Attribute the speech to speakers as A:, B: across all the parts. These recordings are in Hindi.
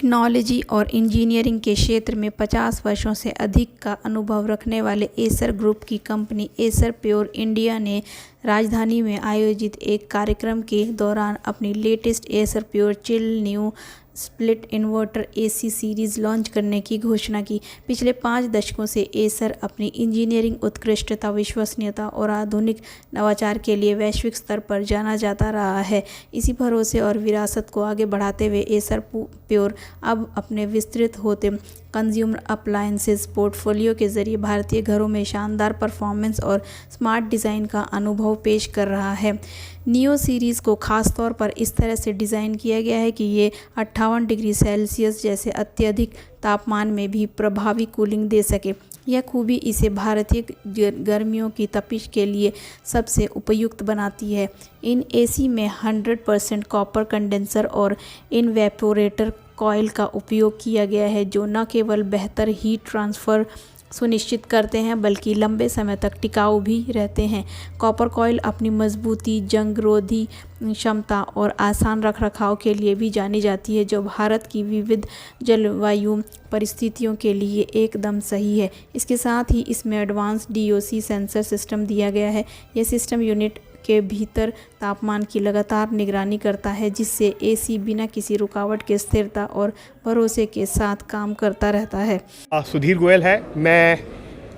A: टेक्नोलॉजी और इंजीनियरिंग के क्षेत्र में 50 वर्षों से अधिक का अनुभव रखने वाले एसर ग्रुप की कंपनी एसर प्योर इंडिया ने राजधानी में आयोजित एक कार्यक्रम के दौरान अपनी latest Acer pure chill new split inverter AC series launch करने की घोषणा की। पिछले 5 दशकों से एसर अपनी इंजीनियरिंग उत्कृष्टता, विश्वसनीयता और आधुनिक नवाचार के लिए वैश्विक स्तर पर जाना जाता रहा है। इसी भरोसे और विरासत को आगे बढ़ाते हुए एसर प्योर अब अपने विस्तृत होते कंज्यूमर अप्लायंसेस पोर्टफोलियो के जरिए भारतीय घरों में शानदार परफॉर्मेंस और स्मार्ट डिज़ाइन का अनुभव पेश कर रहा है। नियो सीरीज़ को खास तौर पर इस तरह से डिज़ाइन किया गया है कि ये 58 डिग्री सेल्सियस जैसे अत्यधिक तापमान में भी प्रभावी कूलिंग दे सके। यह खूबी इसे भारतीय गर्मियों की तपिश के लिए सबसे उपयुक्त बनाती है। इन एसी में 100% कॉपर कंडेंसर और इनवेपोरेटर कॉइल का उपयोग किया गया है, जो न केवल बेहतर हीट ट्रांसफ़र सुनिश्चित करते हैं बल्कि लंबे समय तक टिकाऊ भी रहते हैं। कॉपर कॉइल अपनी मजबूती, जंगरोधी क्षमता और आसान रखरखाव के लिए भी जानी जाती है, जो भारत की विविध जलवायु परिस्थितियों के लिए एकदम सही है। इसके साथ ही इसमें एडवांस डीओसी सेंसर सिस्टम दिया गया है। यह सिस्टम यूनिट के भीतर तापमान की लगातार निगरानी करता है, जिससे एसी बिना किसी रुकावट के स्थिरता और भरोसे के साथ काम करता रहता है।
B: सुधीर गोयल है, मैं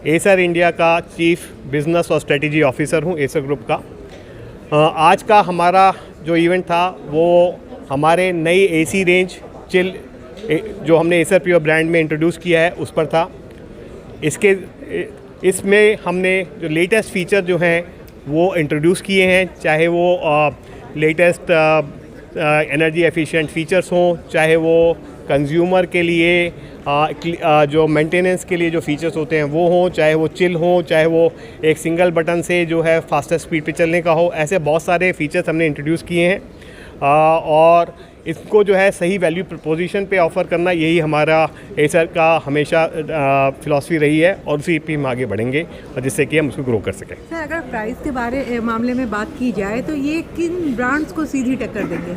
B: एसर इंडिया का चीफ बिजनेस और स्ट्रेटजी ऑफिसर हूं एसर ग्रुप का। आज का हमारा जो इवेंट था वो हमारे नई एसी रेंज चिल जो हमने एसर प्योर ब्रांड में इंट्रोड्यूस किया है उस पर था। इसमें हमने जो लेटेस्ट फीचर जो हैं वो इंट्रोड्यूस किए हैं, चाहे वो लेटेस्ट एनर्जी एफिशिएंट फीचर्स हों, चाहे वो कंज्यूमर के लिए जो मेंटेनेंस के लिए जो फीचर्स होते हैं वो हों, चाहे वो चिल हों, चाहे वो एक सिंगल बटन से जो है फास्टर स्पीड पे चलने का हो। ऐसे बहुत सारे फीचर्स हमने इंट्रोड्यूस किए हैं और इसको जो है सही वैल्यू प्रपोजिशन पे ऑफ़र करना, यही हमारा एसर का हमेशा फ़िलासफ़ी रही है और उसी पे हम आगे बढ़ेंगे और जिससे कि हम उसको ग्रो कर सकें।
C: सर, अगर प्राइस के मामले में बात की जाए तो ये किन ब्रांड्स को सीधी टक्कर देंगे?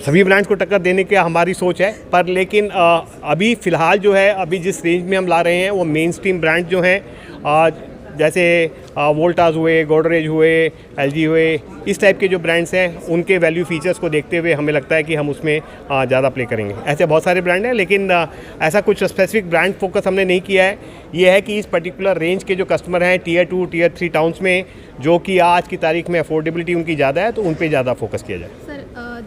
B: सभी ब्रांड्स को टक्कर देने की हमारी सोच है, पर लेकिन अभी फ़िलहाल जो है अभी जिस रेंज में हम ला रहे हैं वो मेन स्ट्रीम ब्रांड जो हैं जैसे वोल्टास हुए, गोदरेज हुए, एलजी हुए, इस टाइप के जो ब्रांड्स हैं उनके वैल्यू फीचर्स को देखते हुए हमें लगता है कि हम उसमें ज़्यादा प्ले करेंगे। ऐसे बहुत सारे ब्रांड हैं, लेकिन ऐसा कुछ स्पेसिफिक ब्रांड फोकस हमने नहीं किया है। ये है कि इस पर्टिकुलर रेंज के जो कस्टमर हैं टीयर 2, टीयर 3 टाउन्स में, जो कि आज की तारीख में अफोर्डेबिलिटी उनकी ज़्यादा है, तो उन पर ज़्यादा फोकस किया जाए।
A: सर,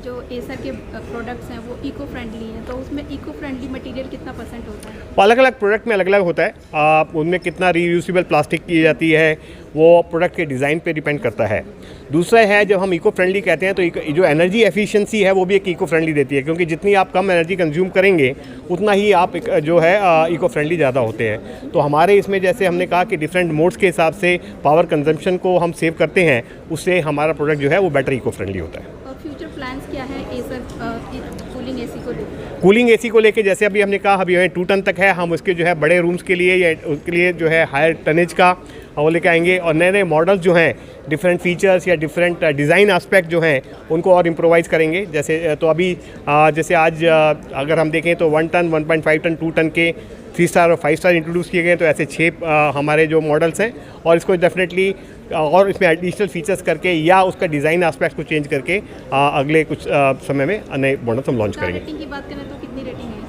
A: जो एसर के प्रोडक्ट्स हैं वो इको फ्रेंडली हैं, तो उसमें इको फ्रेंडली मटेरियल कितना % होता है?
B: अलग अलग प्रोडक्ट में अलग अलग होता है। उनमें कितना रीयूजेबल प्लास्टिक की जाती है वो प्रोडक्ट के डिज़ाइन पे डिपेंड करता है। दूसरा है, जब हम इको फ्रेंडली कहते हैं तो जो एनर्जी एफिशिएंसी है वो भी एक इको फ्रेंडली देती है, क्योंकि जितनी आप कम एनर्जी कंज्यूम करेंगे उतना ही आप जो है इको फ्रेंडली ज़्यादा होते हैं। तो हमारे इसमें जैसे हमने कहा कि डिफरेंट मोड्स के हिसाब से पावर कंजम्पशन को हम सेव करते हैं, उससे हमारा प्रोडक्ट जो है वो बेटर इको फ्रेंडली होता है।
A: और फ्यूचर प्लान्स क्या है एसर कूलिंग एसी को लेकर?
B: कूलिंग एसी को लेके जैसे अभी हमने कहा अभी 2 टन तक है, हम उसके जो है बड़े रूम्स के लिए या उसके लिए जो है हायर टनेज का वो लेके आएंगे और नए नए मॉडल्स जो हैं डिफरेंट फीचर्स या डिफरेंट डिज़ाइन एस्पेक्ट जो हैं उनको और इम्प्रोवाइज़ करेंगे। जैसे तो अभी जैसे आज अगर हम देखें तो 1 टन, 1.5 टन, 2 टन के 3 स्टार और 5 स्टार इंट्रोड्यूस किए गए, तो ऐसे 6 हमारे जो मॉडल्स हैं और इसको डेफिनेटली और इसमें एडिशनल फीचर्स करके या उसका डिज़ाइन एस्पेक्ट को चेंज करके अगले कुछ समय में नए मॉडल्स हम लॉन्च करेंगे।
A: रेटिंग की बात करें तो कितनी रेटिंग है?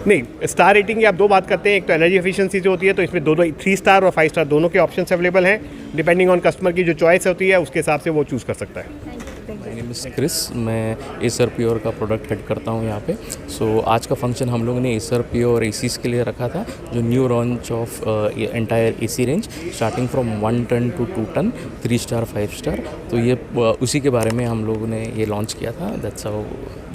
B: नहीं, स्टार रेटिंग की आप 2 बात करते हैं। एक तो एनर्जी एफिशिएंसी जो होती है, तो इसमें 3 स्टार और 5 स्टार दोनों के ऑप्शंस अवेलेबल हैं। डिपेंडिंग ऑन कस्टमर की जो चॉइस होती है उसके हिसाब से वो चूज़ कर सकता है।
D: माय नेम इज़ क्रिस, मैं एसर प्योर का प्रोडक्ट हेड करता हूँ यहाँ पे। सो आज का फंक्शन हम लोगों ने एसर प्योर एसीज के लिए रखा था, जो new launch of entire AC range starting from 1 ton to 2 ton, 3 star 5 star. तो ये उसी के बारे में हम लोगों ने ये लॉन्च किया था। दैट्स हाउ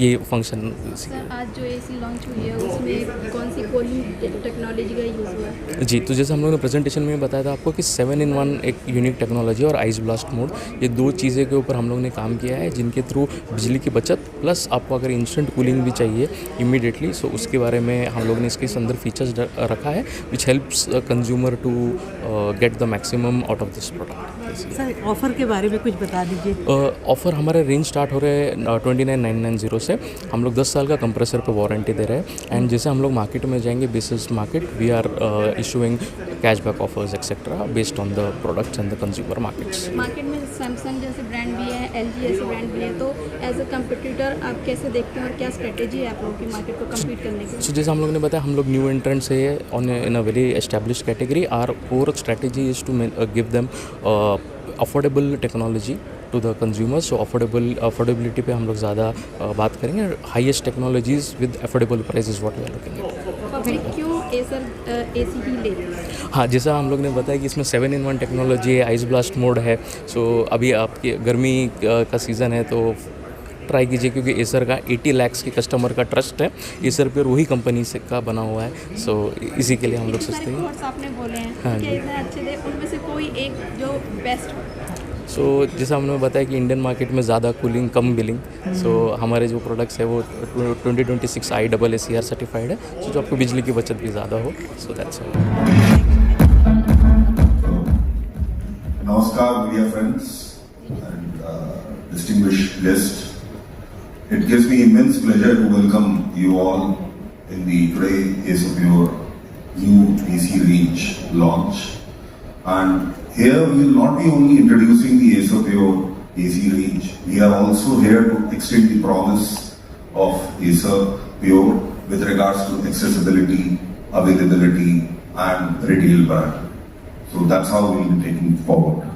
D: ये फंक्शन।
A: सर, आज जो एसी लॉन्च हुई है उसमें कौन सी कूलिंग टेक्नोलॉजी का यूज़ हुआ है?
D: जी, तो जैसे हम लोगों ने प्रेजेंटेशन में बताया था आपको कि 7 in 1 एक यूनिक टेक्नोलॉजी और आइस ब्लास्ट मोड, ये 2 चीज़ें के ऊपर हम लोगों ने काम किया लिया है जिनके थ्रू बिजली की बचत प्लस आपको अगर इंस्टेंट कूलिंग भी चाहिए इमीडिएटली, सो उसके बारे में हम लोग ने इसके अंदर फीचर्स रखा है which helps consumer to get the maximum out of this product.
C: Sir offer के बारे में कुछ बता दीजिए।
D: ऑफ़र हमारे रेंज स्टार्ट हो रहे हैं 29,990 से। हम लोग 10 साल का कंप्रेसर पे वारंटी दे रहे हैं एंड जैसे हम लोग मार्केट में जाएंगे basis market we are issuing cashback offers etcetera based on the products and the consumer markets.
A: Market में सैमसंग जैसे ब्रांड भी है, एलजी जैसे ब्रांड भी है, तो एज अ कंपटीटर आप कैसे देखते हैं और क्या स्ट्रेटेजी है आप लोगों की मार्केट को कम्पीट करने की?
D: सो जैसे हम लोग ने बताया हम लोग न्यू एंट्रेंट्स है on in a very established category. Our core strategy is to give them affordable technology to the consumers. So affordability पे हम लोग ज़्यादा बात करेंगे। Highest technologies with affordable price is what we are looking at.
A: Public क्यों एसर एसी ही ले?
D: हाँ, जैसा हम लोग ने बताया कि इसमें 7-in-1 टेक्नोलॉजी है, आइस ब्लास्ट मोड है। सो अभी आपके गर्मी का सीज़न है तो ट्राई कीजिए क्योंकि एसर का 80 लाख के कस्टमर का ट्रस्ट है। एसर प्योर वही कंपनी से का बना हुआ है। सो इसी के लिए हम लोग सोचते हैं।
A: आपने बोले हैं
D: हाँ
A: कि
D: जी।
A: इतने अच्छे थे, उनमें से कोई एक जो बेस्ट?
D: सो जैसा हमने बताया कि इंडियन मार्केट में ज़्यादा कूलिंग कम बिलिंग। सो हमारे जो प्रोडक्ट्स है वो 2026 IAACR सर्टिफाइड है। सो जो आपको बिजली की बचत भी ज़्यादा हो। So that's all.
E: Namaskar, media friends and distinguished guests. It gives me immense pleasure to welcome you all in the today Acer Pure new AC range launch. And here we will not be only introducing the Acer Pure AC range, we are also here to extend the promise of Acer Pure with regards to accessibility, availability and retail brand. So that's how we will be taking it forward.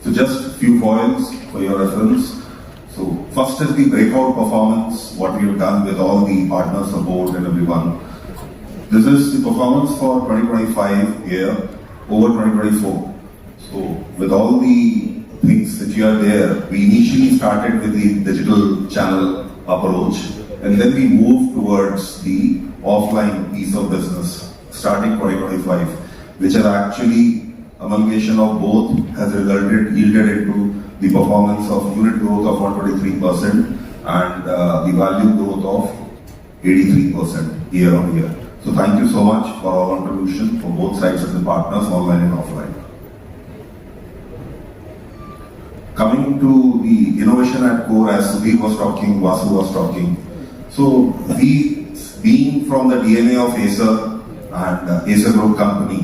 E: So just a few foils for your reference. So first is the breakout performance, what we have done with all the partner support and everyone. This is the performance for 2025 year over 2024. So with all the things that you are there, we initially started with the digital channel approach and then we moved towards the offline piece of business starting 2025, which are actually amalgamation of both has yielded into the performance of unit growth of 123% and the value growth of 83% year on year. So thank you so much for our contribution for both sides of the partners, online and offline. Coming to the innovation at core, as Sudhir was talking, Vasu was talking. So we, being from the DNA of Acer and Acer Group company,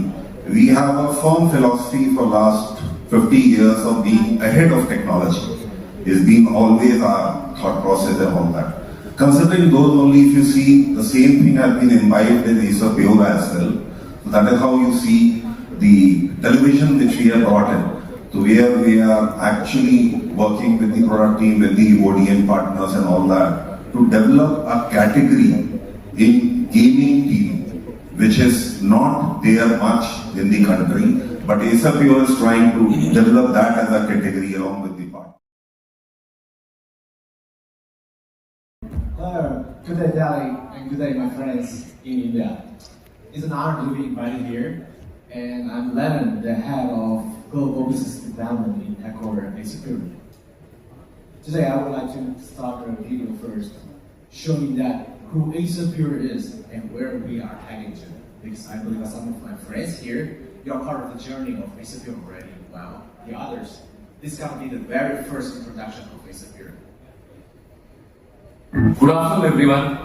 E: we have a firm philosophy for last 50 years of being ahead of technology. It's been always our thought process and all that. Considering those only, if you see, the same thing has been imbibed in Acer Pure as well. So that is how you see the television which we have brought in, to where we are actually working with the product team, with the ODM partners and all that, to develop a category in gaming TV, which is not there much in the country, but Acer Pure is trying to develop that as a category along with the partner.
F: Good day, Delhi, and good day, my friends in India. It's an honor to be invited here, and I'm Lennon, the head of Global Business Development in headquarters Acer Pure. Today, I would like to start a video first, showing that who Acer Pure is and where we are heading to. Because I believe that some of my friends here, you are part of the journey of Acer Pure already. While the others, this is going to be the very first introduction of Acer Pure.
G: Good afternoon, everyone.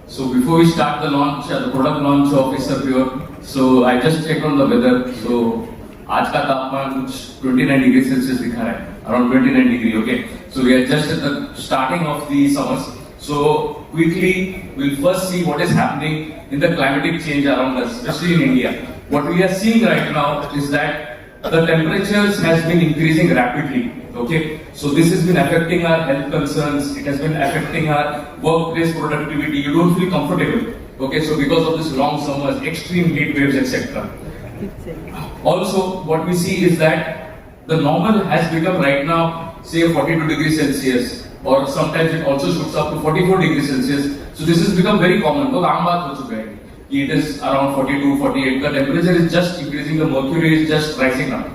G: So before we start the launch, the product launch of Acer Pure, so I just checked on the weather. So आज का तापमान कुछ 29 डिग्री सेल्सियस दिखा रहा है, around 29 degree. Okay. So we are just at the starting of the summers. So quickly, we'll first see what is happening in the climatic change around us, especially in India. What we are seeing right now is that the temperatures has been increasing rapidly. Okay, so this has been affecting our health concerns. It has been affecting our workplace productivity. You don't feel comfortable. Okay, so because of this long summers, extreme heat waves, etc. Also, what we see is that the normal has become right now, say 42 degrees Celsius, or sometimes it also shoots up to 44 degrees Celsius. So this has become very common. तो आम बात हो चुका है. It is around 42, 48. The temperature is just increasing. The mercury is just rising up.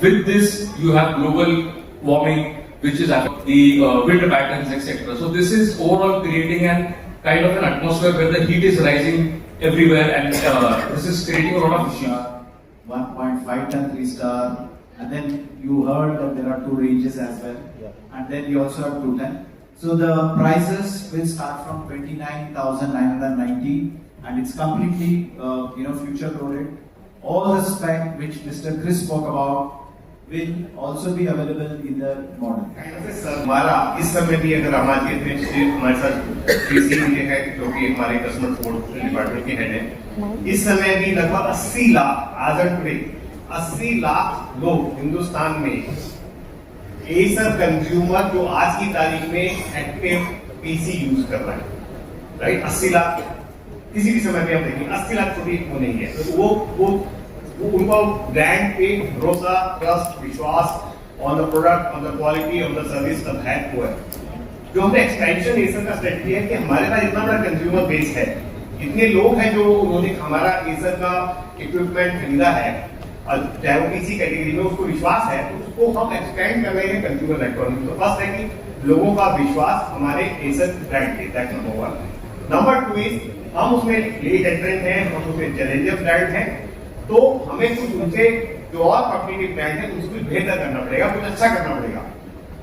G: With this, you have global warming, which is affecting the wind patterns, etc. So this is overall creating an kind of an atmosphere where the heat is rising everywhere, and this is creating a lot of issues.
F: 1.5 ton 3-star, and then you heard that there are 2 ranges as well, and then you also have 2 ton. So the prices will start from 29,990, and it's completely future loaded. All the spec which Mr. Chris spoke about will also be available in the model.
B: हमारा इस समय भी अगर हमारे हमारे साथ किसी ये है जो कि हमारे कस्टमर सपोर्ट डिपार्टमेंट के हेड हैं, इस समय भी लगभग 80 लाख आज टुडे 80 लाख लोग हिंदुस्तान में एसर कंज्यूमर जो आज की तारीख में एक्टिव पीसी यूज कर रहा है, राइट। 80 लाख किसी भी समय पे हम देखेंगे 80 लाख छोटी वो नहीं है, तो वो उनको ब्रांड पे भरोसा, ट्रस्ट, विश्वास on the product, on the quality, on the service सब है वो है। जो हमने एक्सटेंशन एसर का स्ट्रेटजी है कि हमारे पास इतना बड़ा कंज्यूमर बेस है, इतने लोग हैं जो उन्होंने हमारा एसर का इक्विपमेंट खरीदा है और चाहे वो किसी कैटेगरी में उसको विश्वास है, तो उसको हम एक्सटेंड कर रहे हैं कंज्यूमर इलेक्ट्रॉनिक्स। तो फर्स्ट है कि लोगों का विश्वास हमारे एसर ब्रांड पे, दैट नंबर 1। नंबर 2 इज हम उसमें लेट एंट्रेंट हैं, हम उसमें चैलेंजर ब्रांड हैं, तो हमें कुछ उनसे जो और कॉम्पिटिटिव ब्रांड है उसको बेहतर करना पड़ेगा, कुछ अच्छा करना पड़ेगा।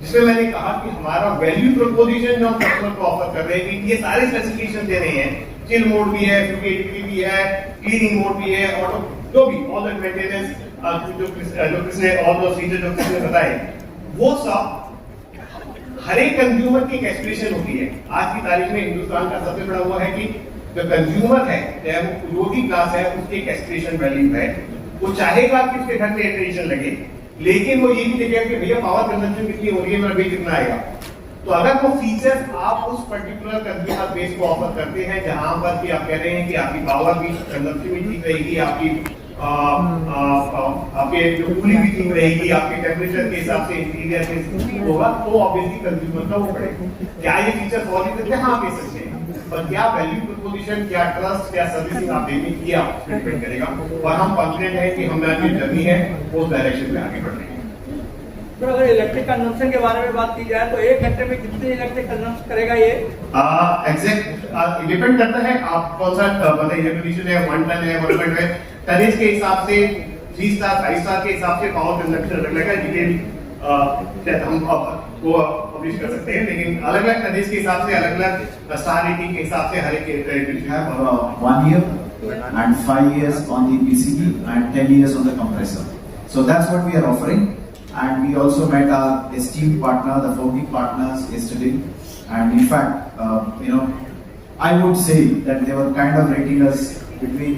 B: जिसमें मैंने कहा कि हमारा वैल्यू प्रोपोजिशन जो हम कस्टमर को ऑफर कर रहे हैं कि ये सारे स्पेसिफिकेशन दे रहे हैं, चिल मोड भी है, फ्यूगेटिविटी भी है, क्लीनिंग मोड भी है, ऑटो जो भी ऑल द मेंटेनेंस जो किसने ऑल द फीचर जो किसने बताए, वो सब हर एक कंज्यूमर की एक एक्सप्रेशन होती है। आज की तारीख में हिंदुस्तान का सबसे बड़ा हुआ है कि जो कंज्यूमर है, चाहे वो जो भी क्लास है, उसकी एक एक्सप्रेशन वैल्यू है। वो चाहेगा कि उसके घर में एयरटेंशन लगे, लेकिन वो ये भी देखेगा कि भैया पावर कंजम्पशन कितनी हो रही है, मेरा बिल कितना आएगा। तो अगर वो फीचर्स आप उस पर्टिकुलर कंज्यूमर बेस को ऑफर करते हैं जहां पर कि आप कह रहे हैं कि आपकी पावर भी कंजम्पशन भी ठीक रहेगी, आपकी आपके जो कूलिंग भी ठीक रहेगी, आपके टेम्परेचर के हिसाब से इंटीरियर में होगा, तो ऑब्वियसली कंज्यूमर का वो पड़ेगा। क्या ये फीचर्स और भी हाँ दे सकते हैं, पर क्या वैल्यू प्रोपोजिशन, क्या ट्रस्ट, क्या सर्विसिंग आप देंगे, ये आप डिपेंड करेगा। और हम कॉन्फिडेंट हैं कि हमारी जो जर्नी है उस डायरेक्शन में आगे बढ़ रही है।
H: तो अगर इलेक्ट्रिक कंजम्पशन के बारे में बात की जाए तो 1 घंटे में कितने इलेक्ट्रिक कंजम्पशन करेगा ये?
B: एग्जैक्ट डिपेंड करता है आप कौन सा बताइए, कंडीशन है 1 टन है, 1 टन है, टनेज के हिसाब से 3 स्टार 5 स्टार के हिसाब से पावर कंजम्पशन अलग अलग है। डिटेल हम वो पब्लिश कर सकते हैं, लेकिन अलग अलग टनेज के हिसाब से, अलग अलग स्टार रेटिंग के हिसाब से हर एक
F: have 1 year and 5 years on the PCB and 10 years on the compressor. So that's what we are offering. And we also met our esteemed partner, the founding partners yesterday. And in fact, I would say that they were kind of rating us between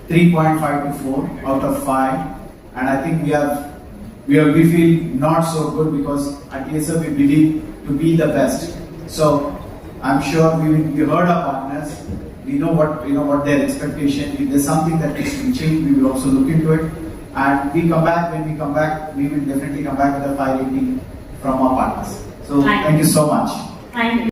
F: 3.5 to 4 out of 5. And I think we feel not so good because at Acer we believe to be the best. So I'm sure we heard our partners. We know what their expectation. If there's something that needs to be changed, we will also look into it. And when we come back, we will definitely come back with a 5 rating from our partners. So thank you so much.
I: Thank you.